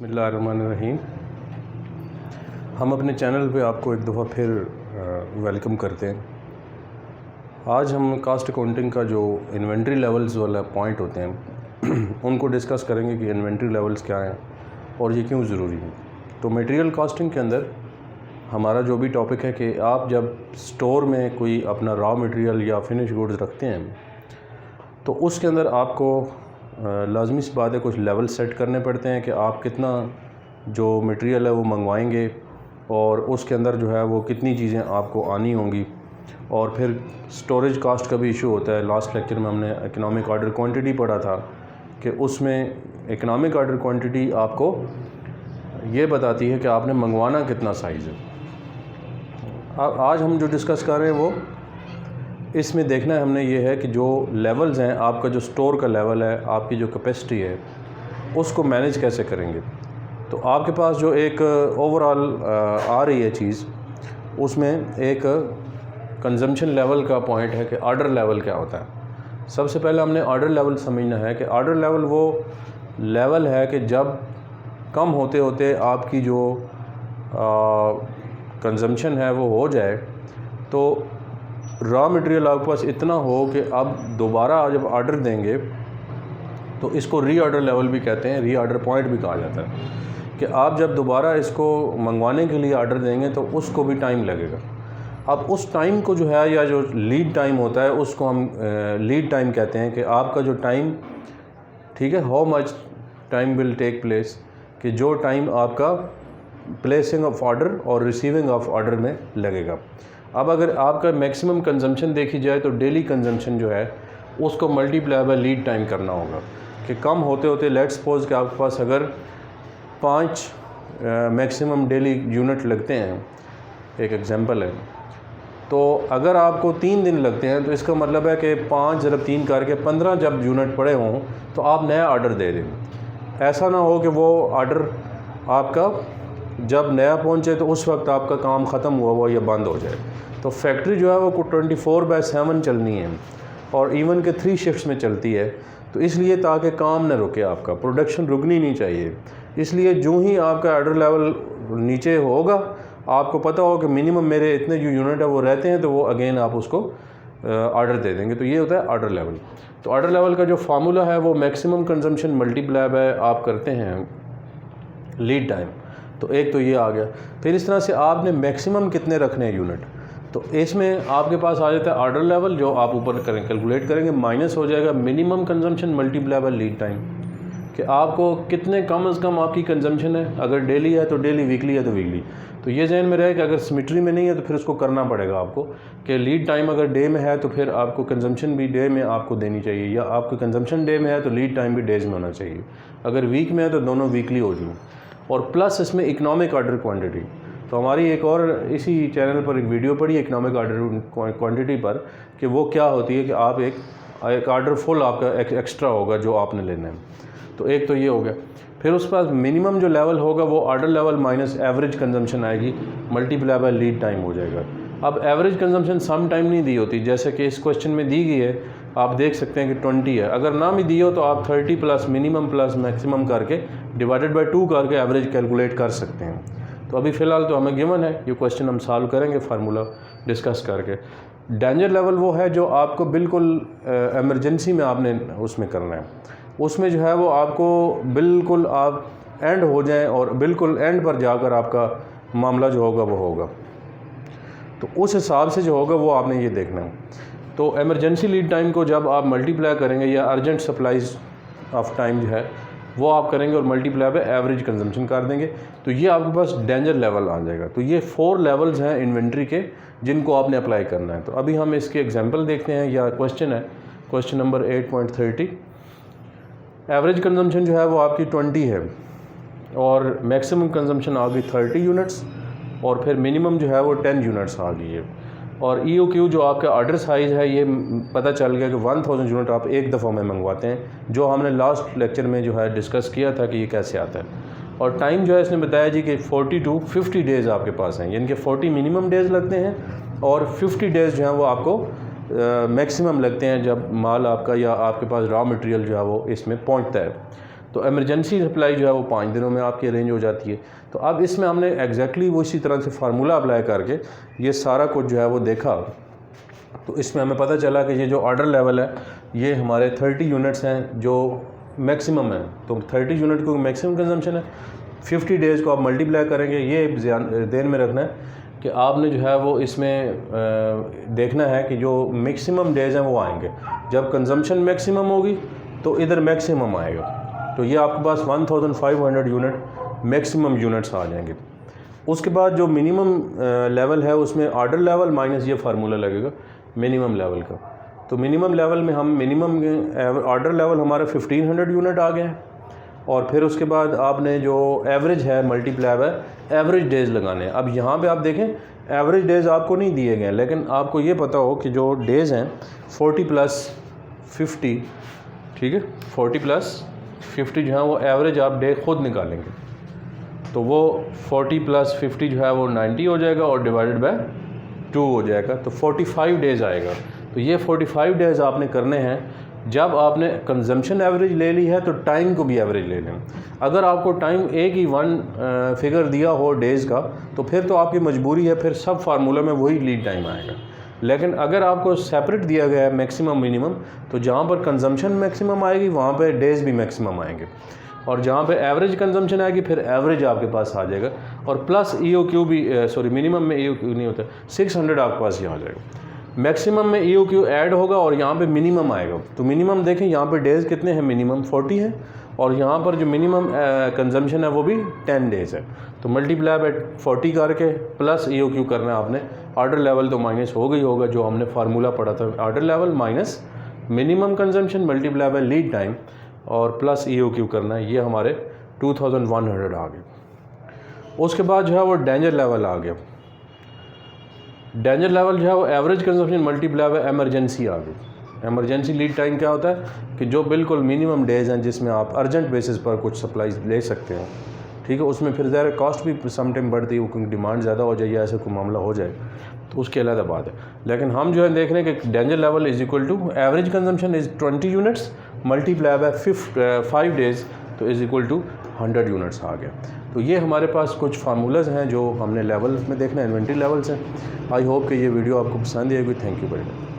बिस्मिल्लाहिर्रहमानिर्रहीम। हम अपने चैनल पे आपको एक दफ़ा फिर वेलकम करते हैं। आज हम कास्ट अकाउंटिंग का जो इन्वेंट्री लेवल्स वाला पॉइंट होते हैं उनको डिस्कस करेंगे कि इन्वेंट्री लेवल्स क्या हैं और ये क्यों ज़रूरी हैं। तो मटेरियल कॉस्टिंग के अंदर हमारा जो भी टॉपिक है कि आप जब स्टोर में कोई अपना रॉ मटेरियल या फिनिश गुड्स रखते हैं तो उसके अंदर आपको लाजमी सी बात है कुछ लेवल सेट करने पड़ते हैं कि आप कितना जो मटेरियल है वो मंगवाएंगे और उसके अंदर जो है वो कितनी चीज़ें आपको आनी होंगी। और फिर स्टोरेज कास्ट का भी इशू होता है। लास्ट लेक्चर में हमने इकनॉमिक ऑर्डर क्वांटिटी पढ़ा था कि उसमें इकनॉमिक ऑर्डर क्वांटिटी आपको ये बताती है कि आपने मंगवाना कितना साइज़ है। आज हम जो डिस्कस कर रहे हैं वो इसमें देखना है हमने ये है कि जो लेवल्स हैं, आपका जो स्टोर का लेवल है, आपकी जो कैपेसिटी है, उसको मैनेज कैसे करेंगे। तो आपके पास जो एक ओवरऑल आ रही है चीज़, उसमें एक कंजम्पशन लेवल का पॉइंट है कि ऑर्डर लेवल क्या होता है। सबसे पहले हमने ऑर्डर लेवल समझना है कि ऑर्डर लेवल वो लेवल है कि जब कम होते होते आपकी जो कंजम्पशन है वो हो जाए तो रॉ मटेरियल आपके पास इतना हो कि अब दोबारा जब ऑर्डर देंगे तो इसको री ऑर्डर लेवल भी कहते हैं, री ऑर्डर पॉइंट भी कहा जाता है कि आप जब दोबारा इसको मंगवाने के लिए ऑर्डर देंगे तो उसको भी टाइम लगेगा। अब उस टाइम को जो है या जो लीड टाइम होता है उसको हम लीड टाइम कहते हैं कि आपका जो टाइम, ठीक है, how much time will take place, कि जो टाइम आपका प्लेसिंग ऑफ ऑर्डर और रिसीविंग ऑफ ऑर्डर में लगेगा। अब अगर आपका मैक्सिमम कंजम्पशन देखी जाए तो डेली कंजम्पशन जो है उसको मल्टीप्लाई बाय लीड टाइम करना होगा कि कम होते होते लेट्स सपोज कि आपके पास अगर 5 मैक्सिमम डेली यूनिट लगते हैं, एक एग्जांपल है, तो अगर आपको 3 दिन लगते हैं तो इसका मतलब है कि 5 × 3 करके 15 जब यूनिट पड़े हों तो आप नया ऑर्डर दे दें। ऐसा ना हो कि वो ऑर्डर आपका जब नया पहुंचे तो उस वक्त आपका काम ख़त्म हुआ या बंद हो जाए। तो फैक्ट्री जो है वो 24/7 चलनी है और इवन के 3 शिफ्ट्स में चलती है। तो इसलिए ताकि काम न रुके, आपका प्रोडक्शन रुकनी नहीं चाहिए। इसलिए जो ही आपका ऑर्डर लेवल नीचे होगा, आपको पता हो कि मिनिमम मेरे इतने जो यूनिट है वो रहते हैं, तो वो अगेन आप उसको ऑर्डर दे देंगे। तो ये होता है ऑर्डर लेवल। तो ऑर्डर लेवल का जो फार्मूला है वो मैक्सिमम कंजम्पशन मल्टीप्लाई बाय आप करते हैं लीड टाइम। तो एक तो ये आ गया। फिर इस तरह से आपने मैक्सिमम कितने रखने हैं यूनिट, तो इसमें आपके पास आ जाता है ऑर्डर लेवल, जो आप ऊपर करें कैलकुलेट करेंगे, माइनस हो जाएगा minimum consumption multiply bye lead time, कि आपको कितने कम से कम आपकी कंजम्पशन है। अगर डेली है तो डेली, वीकली है तो वीकली। तो ये जहन में रहे कि अगर सिमेट्री में नहीं है तो फिर उसको करना पड़ेगा आपको कि लीड टाइम अगर डे में है तो फिर आपको कंजम्पशन भी डे में आपको देनी चाहिए, या आपको कंजम्पशन डे में है तो लीड टाइम भी डेज में होना चाहिए। अगर वीक में है तो दोनों वीकली हो जाए। और प्लस इसमें इकनॉमिक ऑर्डर क्वांटिटी। तो हमारी एक और इसी चैनल पर एक वीडियो पड़ी इकनॉमिक ऑर्डर क्वांटिटी पर, कि वो क्या होती है कि आप एक ऑर्डर फुल आपका एक्स्ट्रा होगा जो आपने लेना है। तो एक तो ये हो गया। फिर उस पर मिनिमम जो लेवल होगा वो order level minus average consumption आएगी, मल्टीप्लाई बाय लीड टाइम हो जाएगा। अब एवरेज कंजम्पशन सम टाइम नहीं दी होती, जैसे कि इस क्वेश्चन में दी गई है, आप देख सकते हैं कि 20 है। अगर ना भी दी हो तो आप 30 प्लस मिनिमम प्लस मैक्सिमम करके डिवाइडेड बाय 2 करके एवरेज कैलकुलेट कर सकते हैं। तो अभी फ़िलहाल तो हमें गिवन है, ये क्वेश्चन हम सॉल्व करेंगे फार्मूला डिस्कस करके। डेंजर लेवल वो है जो आपको बिल्कुल एमरजेंसी में आपने उसमें करना है। उसमें जो है वो आपको बिल्कुल आप एंड हो जाएं और बिल्कुल एंड पर जाकर आपका मामला जो होगा वो होगा। तो उस हिसाब से जो होगा वो आपने ये देखना है। तो एमरजेंसी लीड टाइम को जब आप मल्टीप्लाई करेंगे, या अर्जेंट सप्लाईज ऑफ टाइम जो है वो आप करेंगे और मल्टीप्लाई पे एवरेज कंजम्पशन कर देंगे, तो ये आपके पास डेंजर लेवल आ जाएगा। तो ये 4 लेवल्स हैं इन्वेंट्री के जिनको आपने अप्लाई करना है। तो अभी हम इसके एग्जांपल देखते हैं, या क्वेश्चन है, क्वेश्चन नंबर 8.30। एवरेज कंजम्पशन जो है वो आपकी 20 है और मैक्सिमम कंजम्पशन आ गई 30 यूनिट्स, और फिर मिनिमम जो है वो 10 यूनिट्स आ गई है। और EOQ जो आपका ऑर्डर साइज़ है, ये पता चल गया कि 1000 यूनिट आप एक दफ़ा में मंगवाते हैं, जो हमने लास्ट लेक्चर में जो है डिस्कस किया था कि ये कैसे आता है। और टाइम जो है इसने बताया जी कि 40 to 50 डेज़ आपके पास हैं, यानी कि 40 मिनिमम डेज़ लगते हैं और 50 डेज़ जो हैं वो आपको मैक्सिमम लगते हैं जब माल आपका या आपके पास रॉ मटेरियल जो है वो इसमें पहुंचता है। तो एमरजेंसी सप्लाई जो है वो 5 दिनों में आपकी अरेंज हो जाती है। तो अब इसमें हमने एग्जैक्टली वो इसी तरह से फार्मूला अप्लाई करके ये सारा कुछ जो है वो देखा, तो इसमें हमें पता चला कि ये जो ऑर्डर लेवल है ये हमारे 30 यूनिट्स हैं जो मैक्सिमम है। तो 30 यूनिट को मैक्सिमम कंजम्पशन है, 50 डेज़ को आप मल्टीप्लाई करेंगे। ये ध्यान में रखना है कि आपने जो है वो इसमें देखना है कि जो मैक्सिमम डेज़ हैं वो आएंगे। जब कंजम्पशन मैक्सिमम होगी तो इधर मैक्सिमम आएगा, तो ये आपके पास 1500 यूनिट मैक्सिमम यूनिट्स आ जाएंगे। उसके बाद जो मिनिमम लेवल है उसमें ऑर्डर लेवल माइनस ये फार्मूला लगेगा मिनिमम लेवल का। तो मिनिमम लेवल में हम मिनिमम ऑर्डर लेवल हमारा 1500 यूनिट आ गया है, और फिर उसके बाद आपने जो एवरेज है मल्टीप्लाई है एवरेज डेज़ लगाने हैं। अब यहाँ पे आप देखें एवरेज डेज़ आपको नहीं दिए गए हैं, लेकिन आपको ये पता हो कि जो डेज़ हैं 40 + 50, ठीक है, 40 + 50 जो है वो एवरेज आप डे खुद निकालेंगे, तो वो 40 + 50 जो है वो 90 हो जाएगा और डिवाइडेड बाय 2 हो जाएगा, तो 45 डेज़ आएगा। तो ये 45 डेज़ आपने करने हैं। जब आपने कंजम्पशन एवरेज ले ली है तो टाइम को भी एवरेज ले लें। अगर आपको टाइम एक ही वन फिगर दिया हो डेज़ का तो फिर तो आपकी मजबूरी है, फिर सब फार्मूला में वही लीड टाइम आएगा। लेकिन अगर आपको सेपरेट दिया गया है मैक्सिमम मिनिमम, तो जहाँ पर कंजम्पशन मैक्सिमम आएगी वहाँ पर डेज़ भी मैक्सिमम आएंगे, और जहाँ पे एवरेज कंजम्पशन आएगी फिर एवरेज आपके पास आ जाएगा, और प्लस EOQ भी मिनिमम में EOQ नहीं होता, 600 आपके पास यहाँ आ जाएगा। मैक्सिमम में EOQ ऐड होगा और यहाँ पे मिनिमम आएगा। तो मिनिमम देखें यहाँ पे डेज़ कितने हैं, मिनिमम 40 है, और यहाँ पर जो मिनिमम कंजम्पशन है वो भी 10 डेज़ है। तो मल्टीप्लाई बाय 40 करके प्लस EOQ करना है आपने। ऑर्डर लेवल तो माइनस हो गई होगा, जो हमने फार्मूला पढ़ा था, order level minus minimum consumption multiply bye lead time और प्लस EOQ करना है। ये हमारे 2100 आ गए। उसके बाद जो है वो डेंजर लेवल आ गया। डेंजर लेवल जो है वो average consumption multiply by emergency आ गई। एमरजेंसी लीड टाइम क्या होता है कि जो बिल्कुल मिनिमम डेज़ हैं जिसमें आप अर्जेंट बेसिस पर कुछ सप्लाईज ले सकते हैं, ठीक है। उसमें फिर ज़्यादा कॉस्ट भी सम टाइम बढ़ती है, क्योंकि डिमांड ज़्यादा हो जाए या ऐसा कोई मामला हो जाए, तो उसके अलग बात है। लेकिन हम जो है देख रहे हैं कि danger level is equal to average consumption is 20 units multiply by 5 days, तो इज़ इक्वल टू 100 यूनिट्स आ गया। तो ये हमारे पास कुछ फार्मूलाज हैं जो हमने लेवल में देखना है, इन्वेंट्री लेवल्स हैं। आई होप कि ये वीडियो आपको पसंद आएगी। Thank you very much.